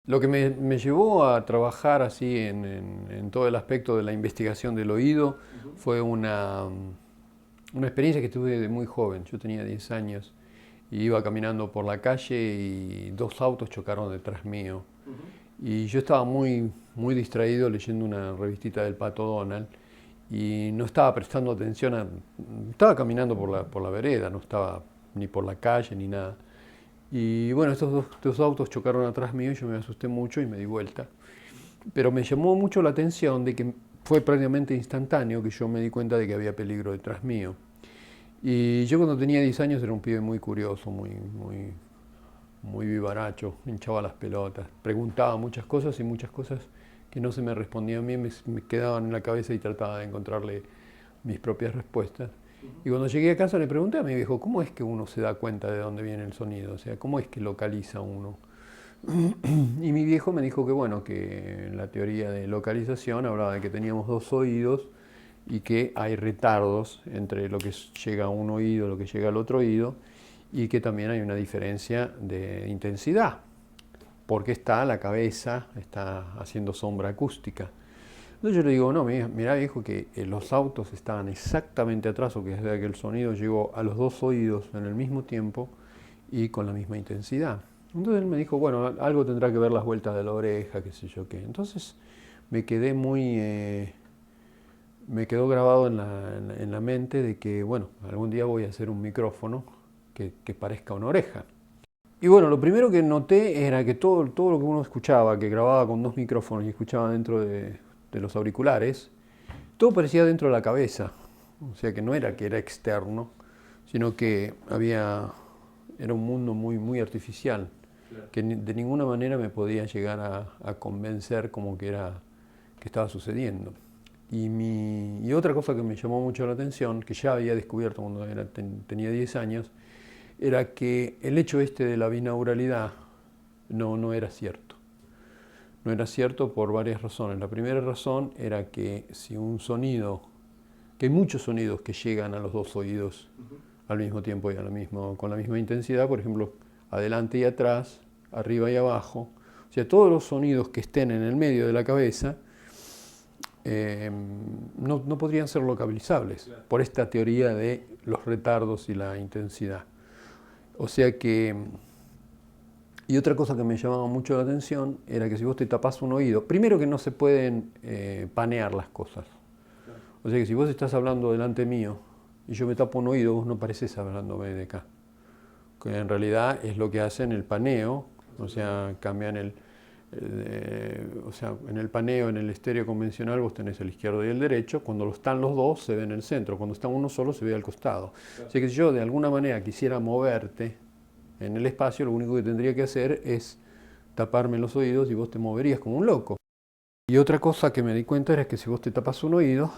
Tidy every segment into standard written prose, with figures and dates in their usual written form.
Lo que me llevó a trabajar así en todo el aspecto de la investigación del oído fue una experiencia que tuve de muy joven. Yo tenía 10 años y iba caminando por la calle y dos autos chocaron detrás mío. Y yo estaba muy distraído leyendo una revistita del Pato Donald y no estaba prestando atención estaba caminando por la vereda, no estaba ni por la calle ni nada. Y bueno, estos autos chocaron atrás mío y yo me asusté mucho y me di vuelta. Pero me llamó mucho la atención de que fue prácticamente instantáneo que yo me di cuenta de que había peligro detrás mío. Y yo cuando tenía 10 años era un pibe muy curioso, muy vivaracho, hinchaba las pelotas, preguntaba muchas cosas que no se me respondían bien, me quedaban en la cabeza y trataba de encontrarle mis propias respuestas. Y cuando llegué a casa le pregunté a mi viejo, ¿cómo es que uno se da cuenta de dónde viene el sonido? O sea, ¿cómo es que localiza uno? Y mi viejo me dijo que bueno, que la teoría de localización hablaba de que teníamos dos oídos y que hay retardos entre lo que llega a un oído y lo que llega al otro oído y que también hay una diferencia de intensidad porque está la cabeza, está haciendo sombra acústica. Entonces yo le digo, no, mira viejo, que los autos estaban exactamente atrás, o que desde que el sonido llegó a los dos oídos en el mismo tiempo y con la misma intensidad. Entonces él me dijo, bueno, algo tendrá que ver las vueltas de la oreja, qué sé yo qué. Entonces me quedé me quedó grabado en la mente de que, bueno, algún día voy a hacer un micrófono que parezca una oreja. Y bueno, lo primero que noté era que todo lo que uno escuchaba, que grababa con dos micrófonos y escuchaba dentro de los auriculares, todo parecía dentro de la cabeza. O sea que no era que era externo, sino que era un mundo muy artificial, que de ninguna manera me podía llegar a convencer como que estaba sucediendo. Y otra cosa que me llamó mucho la atención, que ya había descubierto cuando tenía 10 años, era que el hecho este de la binauralidad no era cierto. No era cierto por varias razones. La primera razón era que si un sonido, que hay muchos sonidos que llegan a los dos oídos al mismo tiempo y con la misma intensidad, por ejemplo, adelante y atrás, arriba y abajo, o sea, todos los sonidos que estén en el medio de la cabeza no podrían ser localizables por esta teoría de los retardos y la intensidad. O sea que, y otra cosa que me llamaba mucho la atención era que si vos te tapás un oído, primero que no se pueden panear las cosas. O sea que si vos estás hablando delante mío y yo me tapo un oído, vos no pareces hablándome de acá. Que en realidad es lo que hacen el paneo, o sea, cambian o sea, en el paneo, en el estéreo convencional, vos tenés el izquierdo y el derecho. Cuando están los dos, se ve en el centro. Cuando está uno solo, se ve al costado. O sea que si yo de alguna manera quisiera moverte en el espacio, lo único que tendría que hacer es taparme los oídos y vos te moverías como un loco. Y otra cosa que me di cuenta era que si vos te tapas un oído,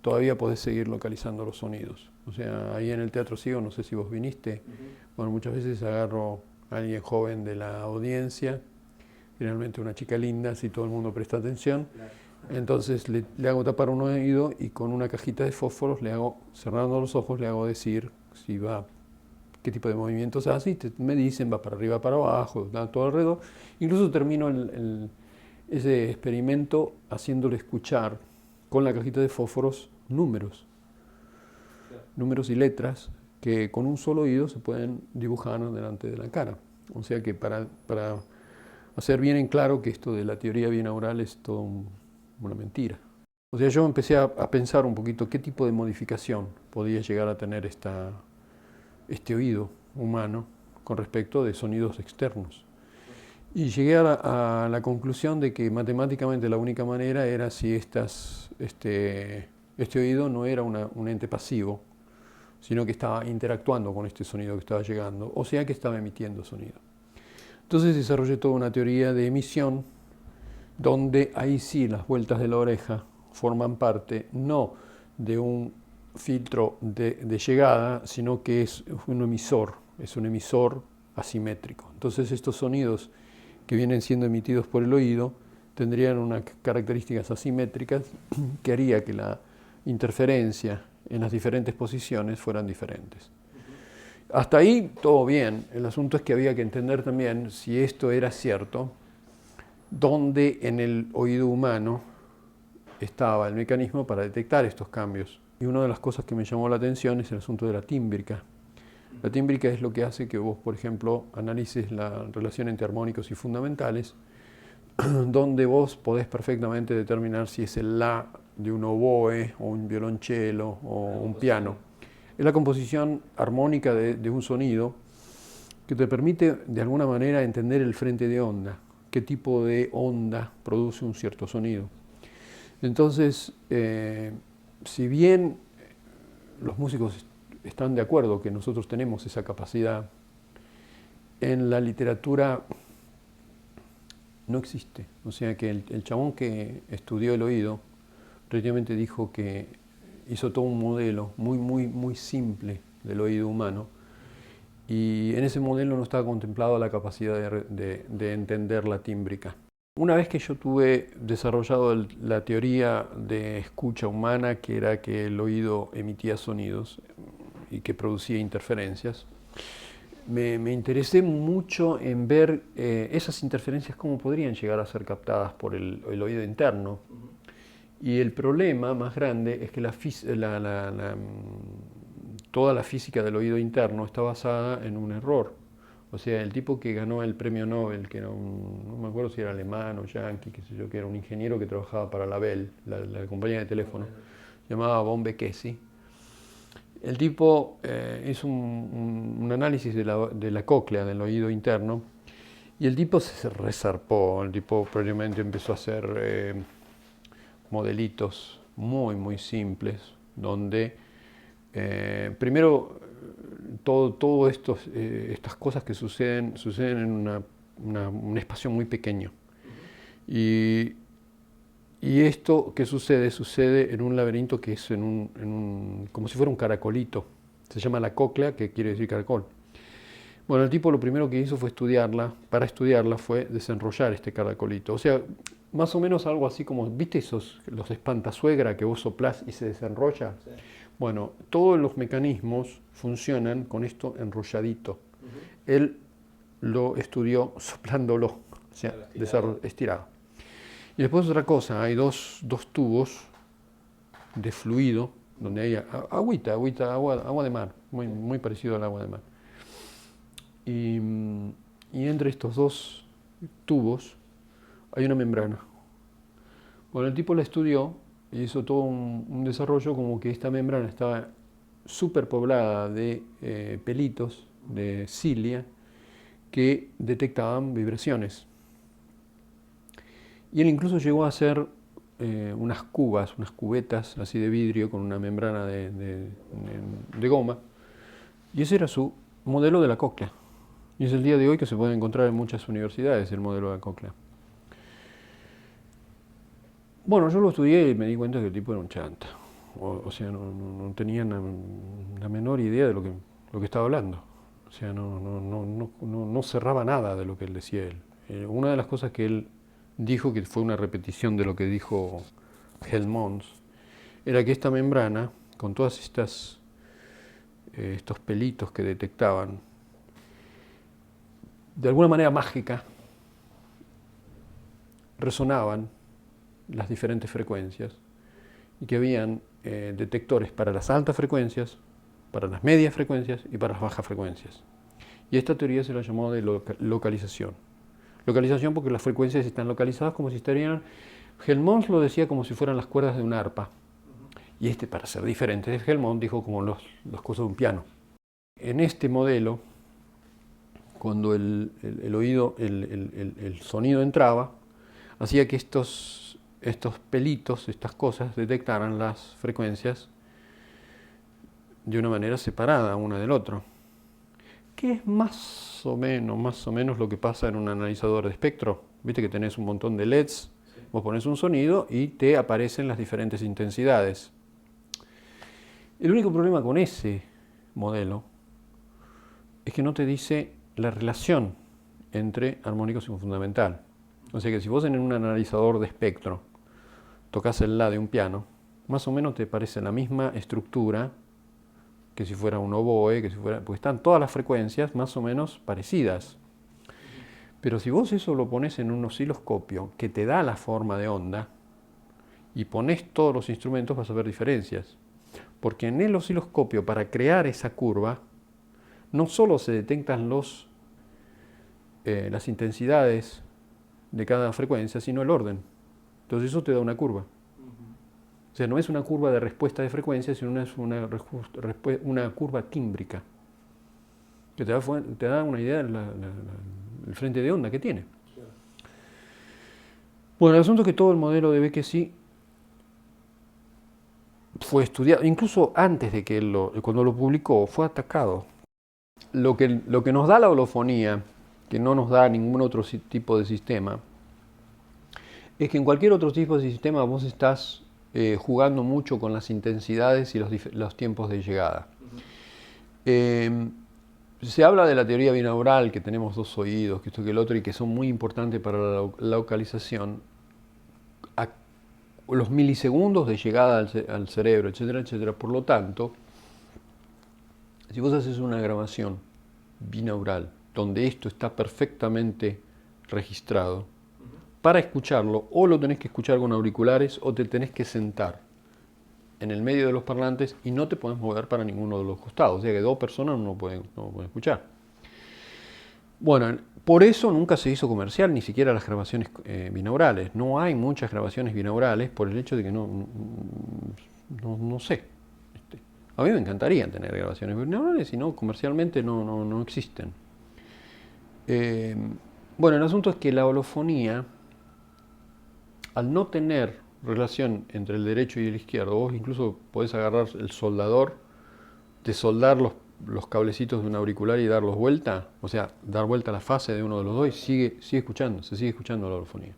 todavía podés seguir localizando los sonidos. O sea, ahí en el Teatro Ciego, no sé si vos viniste, bueno, muchas veces agarro a alguien joven de la audiencia, generalmente una chica linda, si todo el mundo presta atención, entonces le hago tapar un oído y con una cajita de fósforos le hago, cerrando los ojos, le hago decir si va, qué tipo de movimientos hace, y me dicen va para arriba, para abajo, da todo alrededor. Incluso termino ese experimento haciéndole escuchar con la cajita de fósforos números y letras que con un solo oído se pueden dibujar delante de la cara. O sea que para hacer bien en claro que esto de la teoría binaural es todo una mentira. O sea, yo empecé a pensar un poquito qué tipo de modificación podía llegar a tener este oído humano con respecto de sonidos externos. Y llegué a la conclusión de que matemáticamente la única manera era si este oído no era un ente pasivo, sino que estaba interactuando con este sonido que estaba llegando, o sea que estaba emitiendo sonido. Entonces desarrollé toda una teoría de emisión, donde ahí sí las vueltas de la oreja forman parte no de un filtro de llegada, sino que es un emisor asimétrico. Entonces estos sonidos que vienen siendo emitidos por el oído tendrían unas características asimétricas que haría que la interferencia en las diferentes posiciones fueran diferentes. Hasta ahí todo bien. El asunto es que había que entender también si esto era cierto, donde en el oído humano estaba el mecanismo para detectar estos cambios. Y una de las cosas que me llamó la atención es el asunto de la tímbrica. La tímbrica es lo que hace que vos, por ejemplo, analices la relación entre armónicos y fundamentales, donde vos podés perfectamente determinar si es el la de un oboe o un violonchelo o un piano. Es la composición armónica de un sonido que te permite de alguna manera entender el frente de onda, qué tipo de onda produce un cierto sonido. Entonces, si bien los músicos están de acuerdo que nosotros tenemos esa capacidad, en la literatura no existe. O sea que el chabón que estudió el oído prácticamente dijo que hizo todo un modelo muy simple del oído humano, y en ese modelo no estaba contemplada la capacidad de entender la tímbrica. Una vez que yo tuve desarrollado la teoría de escucha humana, que era que el oído emitía sonidos y que producía interferencias, me interesé mucho en ver esas interferencias cómo podrían llegar a ser captadas por el oído interno. Y el problema más grande es que toda la física del oído interno está basada en un error. O sea, el tipo que ganó el premio Nobel, que era no me acuerdo si era alemán o yanqui, qué sé yo, que era un ingeniero que trabajaba para la Bell, la compañía de teléfono, llamaba von Bekesi. El tipo hizo un análisis de la cóclea, del oído interno, y el tipo se resarpó. El tipo probablemente empezó a hacer modelitos muy simples, donde primero todo estas cosas que suceden en un espacio muy pequeño. Y esto que sucede en un laberinto que es como si fuera un caracolito. Se llama la cóclea, que quiere decir caracol. Bueno, el tipo lo primero que hizo fue para estudiarla fue desenrollar este caracolito. O sea, más o menos algo así como, ¿viste los espantasuegra que vos soplás y se desenrolla? Sí. Bueno, todos los mecanismos funcionan con esto enrolladito. Él lo estudió soplándolo, o sea, estirado. Y después otra cosa, hay dos tubos de fluido, donde hay agua de mar, muy parecido al agua de mar. Y entre estos dos tubos hay una membrana. Bueno, el tipo la estudió y hizo todo un desarrollo como que esta membrana estaba súper poblada de pelitos, de cilia, que detectaban vibraciones. Y él incluso llegó a hacer unas cubetas así de vidrio con una membrana de goma. Y ese era su modelo de la cóclea. Y es el día de hoy que se puede encontrar en muchas universidades, el modelo de la cóclea. Bueno, yo lo estudié y me di cuenta que el tipo era un chanta. O sea, no tenía la menor idea de lo que estaba hablando. O sea, no cerraba nada de lo que él decía él. Una de las cosas que él dijo, que fue una repetición de lo que dijo Helmont, era que esta membrana, con todas estos pelitos que detectaban, de alguna manera mágica, resonaban las diferentes frecuencias y que habían detectores para las altas frecuencias, para las medias frecuencias y para las bajas frecuencias. Y esta teoría se la llamó de localización. Localización porque las frecuencias están localizadas como si estarían... Helmont lo decía como si fueran las cuerdas de un arpa. Y para ser diferente, Helmont dijo como las cosas de un piano. En este modelo, cuando el oído, el sonido entraba, hacía que estos pelitos, estas cosas, detectaran las frecuencias de una manera separada una del otro. Que es más o menos lo que pasa en un analizador de espectro. Viste que tenés un montón de LEDs, vos pones un sonido y te aparecen las diferentes intensidades. El único problema con ese modelo es que no te dice la relación entre armónicos y fundamental. O sea que si vos en un analizador de espectro tocas el la de un piano, más o menos te parece la misma estructura que si fuera un oboe, porque están todas las frecuencias más o menos parecidas. Pero si vos eso lo pones en un osciloscopio que te da la forma de onda y pones todos los instrumentos, vas a ver diferencias. Porque en el osciloscopio, para crear esa curva, no solo se detectan las intensidades de cada frecuencia, sino el orden. Entonces eso te da una curva. O sea, no es una curva de respuesta de frecuencia, sino es una curva tímbrica, que te da una idea del frente de onda que tiene. Bueno, el asunto es que todo el modelo de Békessy fue estudiado, incluso antes de que cuando lo publicó, fue atacado. Lo que nos da la holofonía, que no nos da ningún otro tipo de sistema, es que en cualquier otro tipo de sistema vos estás jugando mucho con las intensidades y los tiempos de llegada. Se habla de la teoría binaural, que tenemos dos oídos, que esto que el otro, y que son muy importantes para la localización. Los milisegundos de llegada al cerebro, etcétera, etcétera. Por lo tanto, si vos haces una grabación binaural donde esto está perfectamente registrado, para escucharlo o lo tenés que escuchar con auriculares o te tenés que sentar en el medio de los parlantes y no te podés mover para ninguno de los costados. O sea que dos personas no pueden escuchar. Bueno, por eso nunca se hizo comercial, ni siquiera las grabaciones binaurales. No hay muchas grabaciones binaurales por el hecho de que no sé. A mí me encantaría tener grabaciones binaurales, y no, comercialmente no existen. Bueno, el asunto es que la holofonía, al no tener relación entre el derecho y el izquierdo, vos incluso podés agarrar el soldador, desoldar los cablecitos de un auricular y darlos vuelta, o sea, dar vuelta a la fase de uno de los dos y se sigue escuchando la holofonía.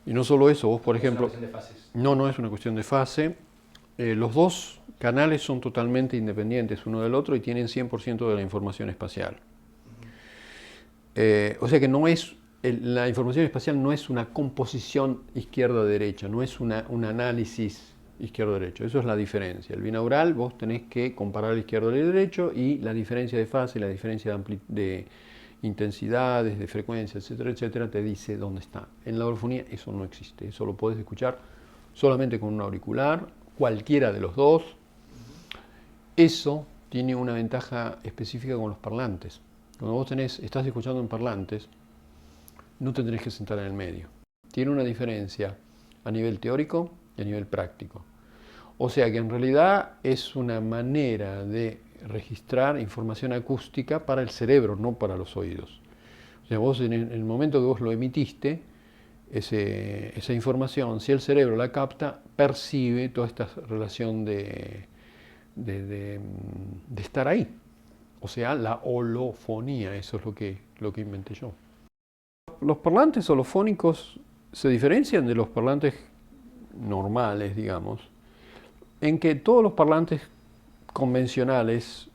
Y no solo eso, vos por ejemplo... ¿Es una cuestión de fases? No es una cuestión de fase. Los dos canales son totalmente independientes uno del otro y tienen 100% de la información espacial. O sea que no es... La información espacial no es una composición izquierda-derecha, no es un análisis izquierdo-derecho. Eso es la diferencia. El binaural, vos tenés que comparar el izquierdo y el derecho, y la diferencia de fase, la diferencia de intensidades, de frecuencia, etcétera, etcétera, te dice dónde está. En la holofonía eso no existe. Eso lo podés escuchar solamente con un auricular, cualquiera de los dos. Eso tiene una ventaja específica con los parlantes. Cuando vos estás escuchando en parlantes, no te tenés que sentar en el medio. Tiene una diferencia a nivel teórico y a nivel práctico. O sea que en realidad es una manera de registrar información acústica para el cerebro, no para los oídos. O sea, vos en el momento que vos lo emitiste, esa información, si el cerebro la capta, percibe toda esta relación de estar ahí. O sea, la holofonía, eso es lo que inventé yo. Los parlantes holofónicos se diferencian de los parlantes normales, digamos, en que todos los parlantes convencionales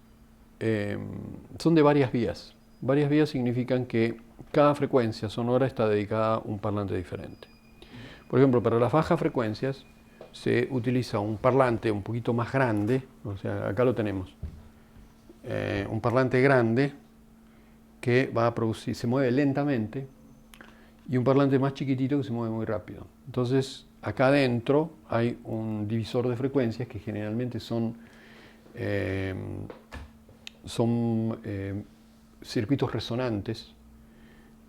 son de varias vías. Varias vías significan que cada frecuencia sonora está dedicada a un parlante diferente. Por ejemplo, para las bajas frecuencias se utiliza un parlante un poquito más grande, o sea, acá lo tenemos, un parlante grande que va a producir, se mueve lentamente, y un parlante más chiquitito que se mueve muy rápido. Entonces, acá adentro hay un divisor de frecuencias que generalmente son circuitos resonantes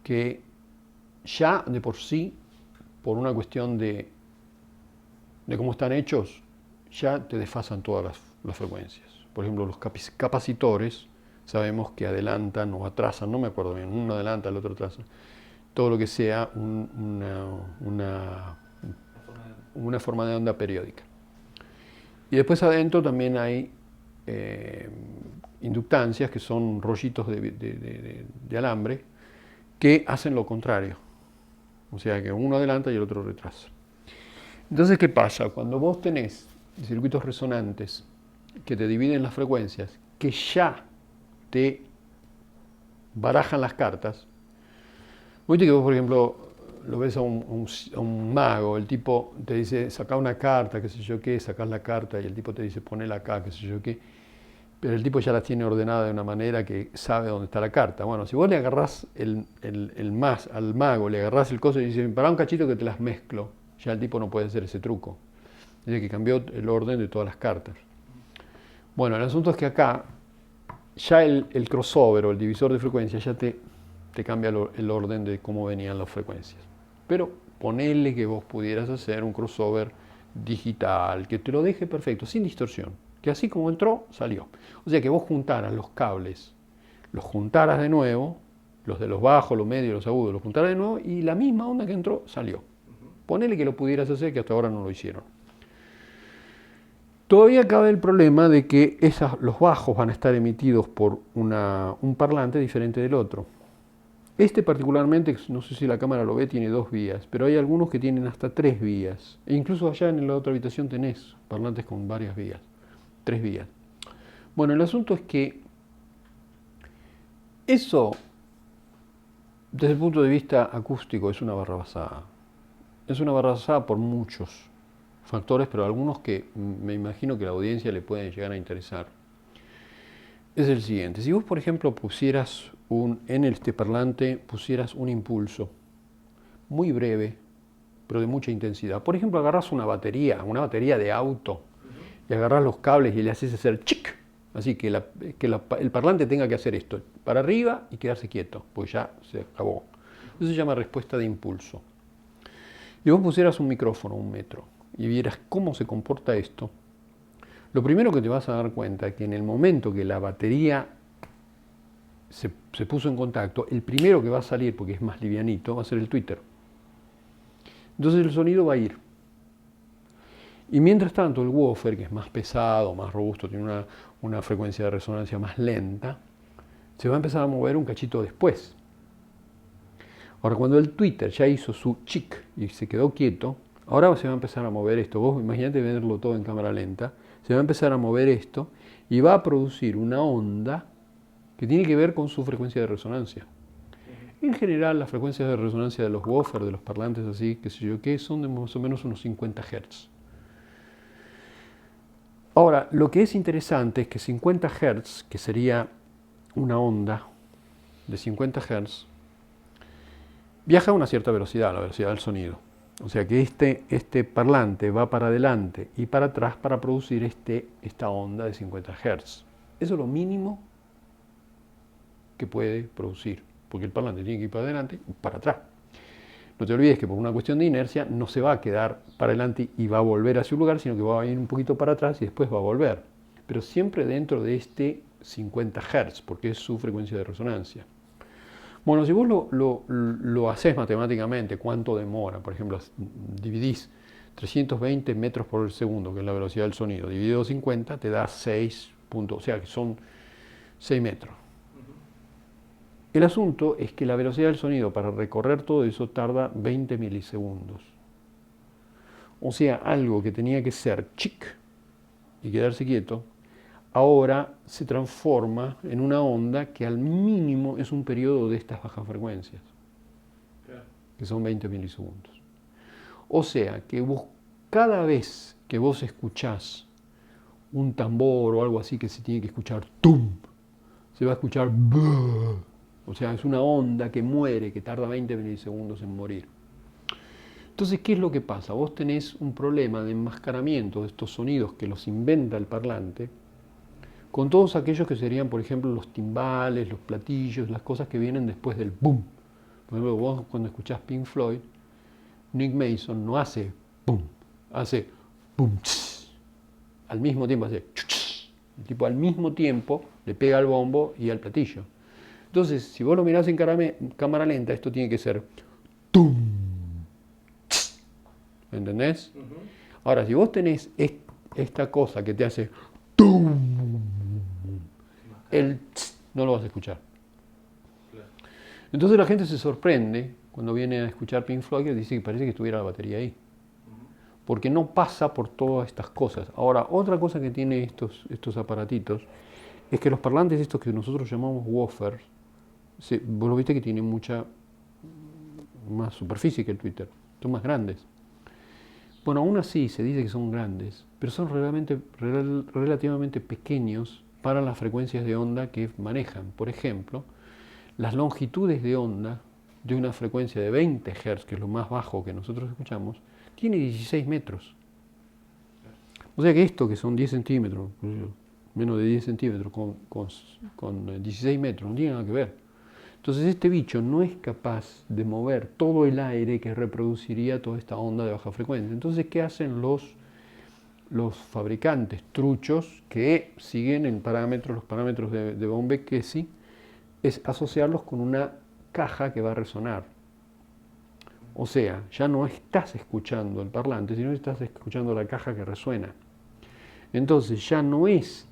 que ya de por sí, por una cuestión de cómo están hechos, ya te desfasan todas las frecuencias. Por ejemplo, los capacitores sabemos que adelantan o atrasan, no me acuerdo bien, uno adelanta, el otro atrasa. Todo lo que sea una forma de onda periódica. Y después adentro también hay inductancias, que son rollitos de alambre, que hacen lo contrario. O sea que uno adelanta y el otro retrasa. Entonces, ¿qué pasa? Cuando vos tenés circuitos resonantes que te dividen las frecuencias, que ya te barajan las cartas, viste que vos, por ejemplo, lo ves a un mago, el tipo te dice, sacá una carta, qué sé yo qué, sacás la carta y el tipo te dice, ponela acá, qué sé yo qué. pero el tipo ya las tiene ordenadas de una manera que sabe dónde está la carta. Bueno, si vos le agarrás al mago, le agarrás el coso y dices, pará un cachito que te las mezclo, ya el tipo no puede hacer ese truco. Dice que cambió el orden de todas las cartas. Bueno, el asunto es que acá ya el crossover o el divisor de frecuencias ya te cambia el orden de cómo venían las frecuencias. Pero ponele que vos pudieras hacer un crossover digital, que te lo deje perfecto, sin distorsión, que así como entró, salió. O sea que vos juntaras los cables, los juntaras de nuevo, los de los bajos, los medios, los agudos, los juntaras de nuevo y la misma onda que entró, salió. Ponele que lo pudieras hacer, que hasta ahora no lo hicieron. Todavía cabe el problema de que los bajos van a estar emitidos por un parlante diferente del otro. Este particularmente, no sé si la cámara lo ve, tiene 2 vías, pero hay algunos que tienen hasta 3 vías. E incluso allá en la otra habitación tenés parlantes con varias vías, 3 vías. Bueno, el asunto es que eso, desde el punto de vista acústico, es una barrabasada. Es una barrabasada por muchos factores, pero algunos que me imagino que a la audiencia le pueden llegar a interesar. Es el siguiente: si vos, por ejemplo, pusieras en este parlante pusieras un impulso muy breve, pero de mucha intensidad. Por ejemplo, agarras una batería de auto, y agarras los cables y le haces hacer chic, así que el parlante tenga que hacer esto, para arriba y quedarse quieto, pues ya se acabó. Eso se llama respuesta de impulso. Y vos pusieras un micrófono, 1 metro, y vieras cómo se comporta esto, lo primero que te vas a dar cuenta es que en el momento que la batería se puso en contacto, el primero que va a salir, porque es más livianito, va a ser el tweeter. Entonces el sonido va a ir. Y mientras tanto el woofer, que es más pesado, más robusto, tiene una frecuencia de resonancia más lenta, se va a empezar a mover un cachito después. Ahora, cuando el tweeter ya hizo su chic y se quedó quieto, ahora se va a empezar a mover esto. Vos imagínate verlo todo en cámara lenta. Se va a empezar a mover esto y va a producir una onda que tiene que ver con su frecuencia de resonancia. En general, las frecuencias de resonancia de los woofers, de los parlantes así, qué sé yo qué, son de más o menos unos 50 Hz. Ahora, lo que es interesante es que 50 Hz, que sería una onda de 50 Hz, viaja a una cierta velocidad, la velocidad del sonido. O sea que este parlante va para adelante y para atrás para producir esta onda de 50 Hz. Eso es lo mínimo que puede producir, porque el parlante tiene que ir para adelante y para atrás. No te olvides que por una cuestión de inercia no se va a quedar para adelante y va a volver hacia un lugar, sino que va a ir un poquito para atrás y después va a volver. Pero siempre dentro de 50 Hz, porque es su frecuencia de resonancia. Bueno, si vos lo haces matemáticamente, ¿cuánto demora? Por ejemplo, dividís 320 metros por segundo, que es la velocidad del sonido, dividido 50, te da 6 puntos, o sea que son 6 metros. El asunto es que la velocidad del sonido para recorrer todo eso tarda 20 milisegundos. O sea, algo que tenía que ser chic y quedarse quieto, ahora se transforma en una onda que al mínimo es un periodo de estas bajas frecuencias, que son 20 milisegundos. O sea, que vos, cada vez que vos escuchás un tambor o algo así que se tiene que escuchar tum, se va a escuchar buh. O sea, es una onda que muere, que tarda 20 milisegundos en morir. Entonces, ¿qué es lo que pasa? Vos tenés un problema de enmascaramiento de estos sonidos que los inventa el parlante, con todos aquellos que serían, por ejemplo, los timbales, los platillos, las cosas que vienen después del boom. Por ejemplo, vos cuando escuchás Pink Floyd, Nick Mason no hace boom, hace boom, tss. Al mismo tiempo hace tss. El tipo al mismo tiempo le pega al bombo y al platillo. Entonces, si vos lo mirás en cámara lenta, esto tiene que ser tum, tss. ¿Entendés? Ahora, si vos tenés esta cosa que te hace tum, el tss no lo vas a escuchar. Entonces la gente se sorprende cuando viene a escuchar Pink Floyd y dice que parece que estuviera la batería ahí. Porque no pasa por todas estas cosas. Ahora, otra cosa que tiene estos aparatitos es que los parlantes estos que nosotros llamamos woofers, vos lo viste que tienen mucha más superficie que el tweeter, son más grandes. Bueno, aún así se dice que son grandes, pero son relativamente pequeños para las frecuencias de onda que manejan. Por ejemplo, las longitudes de onda de una frecuencia de 20 Hz, que es lo más bajo que nosotros escuchamos, tiene 16 metros. O sea que esto, que son 10 centímetros, menos de 10 centímetros, con 16 metros, no tiene nada que ver. Entonces este bicho no es capaz de mover todo el aire que reproduciría toda esta onda de baja frecuencia. Entonces, ¿qué hacen los fabricantes truchos que siguen los parámetros de Baum-Bekesi? Es asociarlos con una caja que va a resonar. O sea, ya no estás escuchando el parlante, sino que estás escuchando la caja que resuena. Entonces ya no es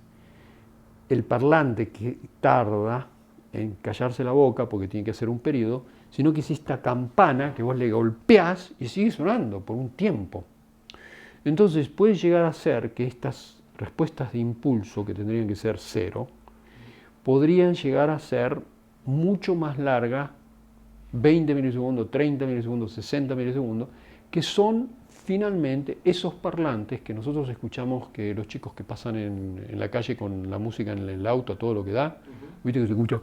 el parlante que tarda en callarse la boca porque tiene que hacer un periodo, sino que es esta campana que vos le golpeás y sigue sonando por un tiempo. Entonces puede llegar a ser que estas respuestas de impulso, que tendrían que ser 0, podrían llegar a ser mucho más largas, 20 milisegundos, 30 milisegundos, 60 milisegundos, que son finalmente esos parlantes que nosotros escuchamos, que los chicos que pasan en la calle con la música en el auto, todo lo que da, viste que se escucha.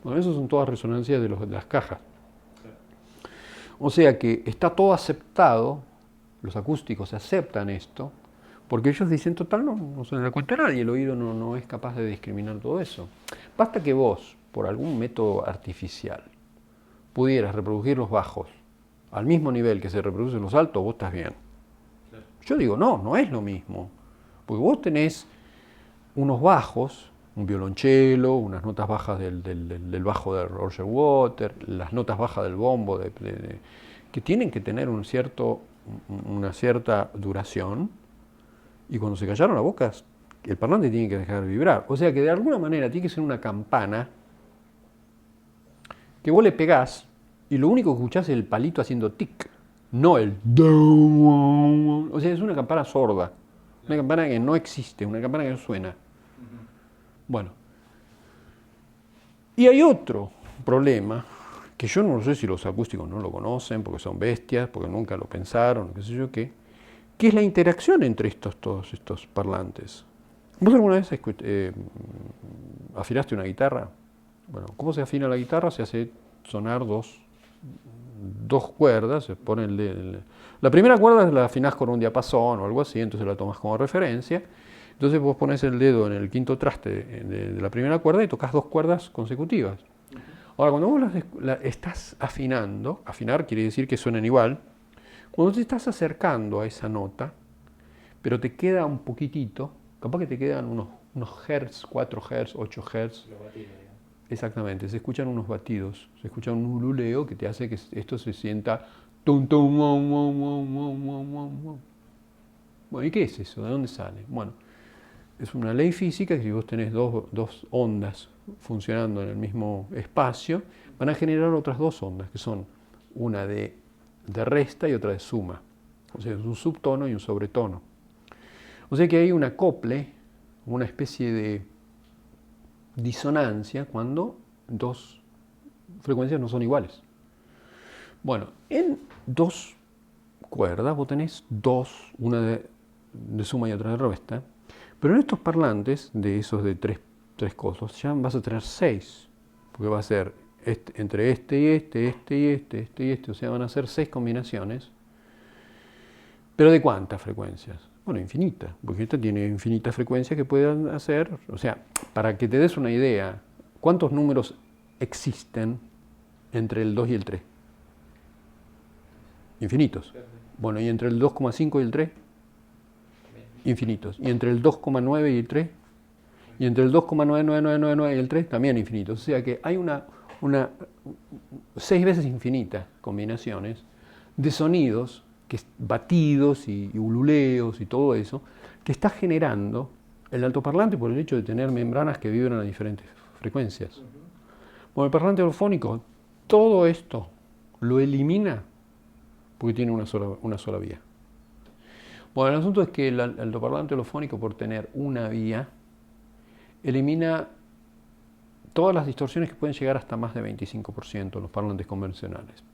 Bueno, eso son todas resonancias de las cajas. O sea que está todo aceptado, los acústicos aceptan esto, porque ellos dicen, total, no se da cuenta nadie, el oído no es capaz de discriminar todo eso. Basta que vos, por algún método artificial, pudieras reproducir los bajos al mismo nivel que se reproducen los altos, vos estás bien. Claro. Yo digo, no es lo mismo, porque vos tenés unos bajos, un violonchelo, unas notas bajas del bajo de Roger Waters, las notas bajas del bombo, que tienen que tener una cierta duración, y cuando se callaron las bocas, el parlante tiene que dejar de vibrar. O sea que de alguna manera tiene que ser una campana que vos le pegás y lo único que escuchás es el palito haciendo tic, no el... O sea, es una campana sorda, una campana que no existe, una campana que no suena. Bueno, y hay otro problema, que yo no sé si los acústicos no lo conocen, porque son bestias, porque nunca lo pensaron, qué sé yo qué, que es la interacción entre todos estos parlantes. ¿Vos alguna vez afinaste una guitarra? Bueno, ¿cómo se afina la guitarra? Se hace sonar dos cuerdas, se pone la primera cuerda la afinás con un diapasón o algo así, entonces la tomas como referencia. Entonces vos pones el dedo en el quinto traste de la primera cuerda y tocas 2 cuerdas consecutivas. Ahora, cuando vos estás afinando, afinar quiere decir que suenen igual, cuando te estás acercando a esa nota, pero te queda un poquitito, capaz que te quedan unos hertz, 4 hertz, 8 hertz. Los batidos, digamos. Exactamente, se escuchan unos batidos, se escucha un ululeo que te hace que esto se sienta tum tum wom, wom, wom, wom, wom, wom, wom. Bueno, ¿y qué es eso? ¿De dónde sale? Bueno, es una ley física que si vos tenés dos ondas funcionando en el mismo espacio, van a generar otras 2 ondas, que son una de resta y otra de suma. O sea, es un subtono y un sobretono. O sea que hay un acople, una especie de disonancia cuando 2 frecuencias no son iguales. Bueno, en 2 cuerdas vos tenés 2, una de suma y otra de resta, pero en estos parlantes, de esos de 3 cosas, ya vas a tener 6, porque va a ser entre este y este, o sea, van a ser 6 combinaciones. ¿Pero de cuántas frecuencias? Bueno, infinitas, porque esta tiene infinitas frecuencias que puedan hacer, o sea, para que te des una idea, ¿cuántos números existen entre el 2 y el 3? Infinitos. Bueno, ¿y entre el 2,5 y el 3? Infinitos. ¿Y entre el 2,9 y el 3? Y entre el 2,99999 y el 3 también infinitos. O sea que hay una 6 veces infinitas combinaciones de sonidos, batidos y ululeos y todo eso, que está generando el altoparlante por el hecho de tener membranas que vibran a diferentes frecuencias. Bueno, el parlante holofónico todo esto lo elimina porque tiene una sola vía. Bueno, el asunto es que el altoparlante holofónico, por tener una vía, elimina todas las distorsiones que pueden llegar hasta más de 25% en los parlantes convencionales.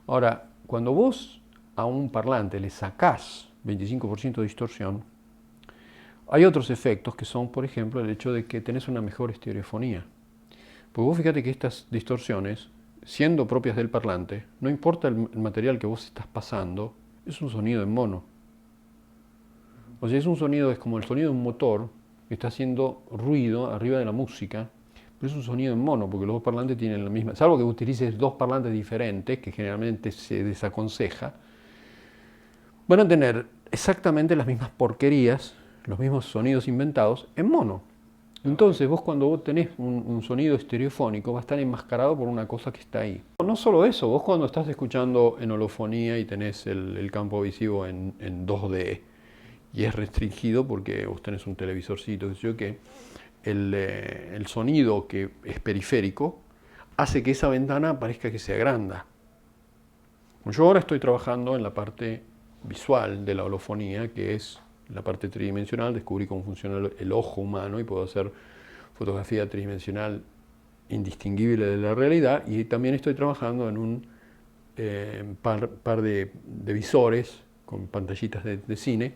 Ahora, cuando vos a un parlante le sacás 25% de distorsión, Hay otros efectos que son, por ejemplo, el hecho de que tenés una mejor estereofonía. Porque vos fíjate que estas distorsiones, siendo propias del parlante, no importa el material que vos estás pasando, es un sonido en mono. O sea, es un sonido, es como el sonido de un motor que está haciendo ruido arriba de la música, pero es un sonido en mono, porque los dos parlantes tienen la misma, salvo que utilices dos parlantes diferentes, que generalmente se desaconseja, van a tener exactamente las mismas porquerías, los mismos sonidos inventados en mono. Entonces vos cuando vos tenés un sonido estereofónico va a estar enmascarado por una cosa que está ahí. No solo eso, vos cuando estás escuchando en holofonía y tenés el campo visivo en 2D y es restringido porque vos tenés un televisorcito, que sé yo qué, el sonido que es periférico hace que esa ventana parezca que se agranda. Yo ahora estoy trabajando en la parte visual de la holofonía, que es la parte tridimensional, descubrí cómo funciona el ojo humano y puedo hacer fotografía tridimensional indistinguible de la realidad, y también estoy trabajando en un par de visores con pantallitas de cine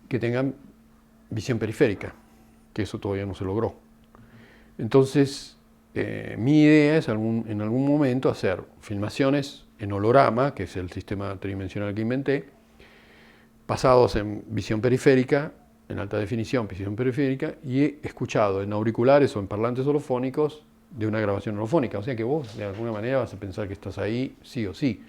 que tengan visión periférica, que eso todavía no se logró. Entonces, mi idea es en algún momento hacer filmaciones en holograma, que es el sistema tridimensional que inventé, basados en visión periférica, en alta definición, visión periférica, y he escuchado en auriculares o en parlantes holofónicos de una grabación holofónica. O sea que vos de alguna manera vas a pensar que estás ahí sí o sí.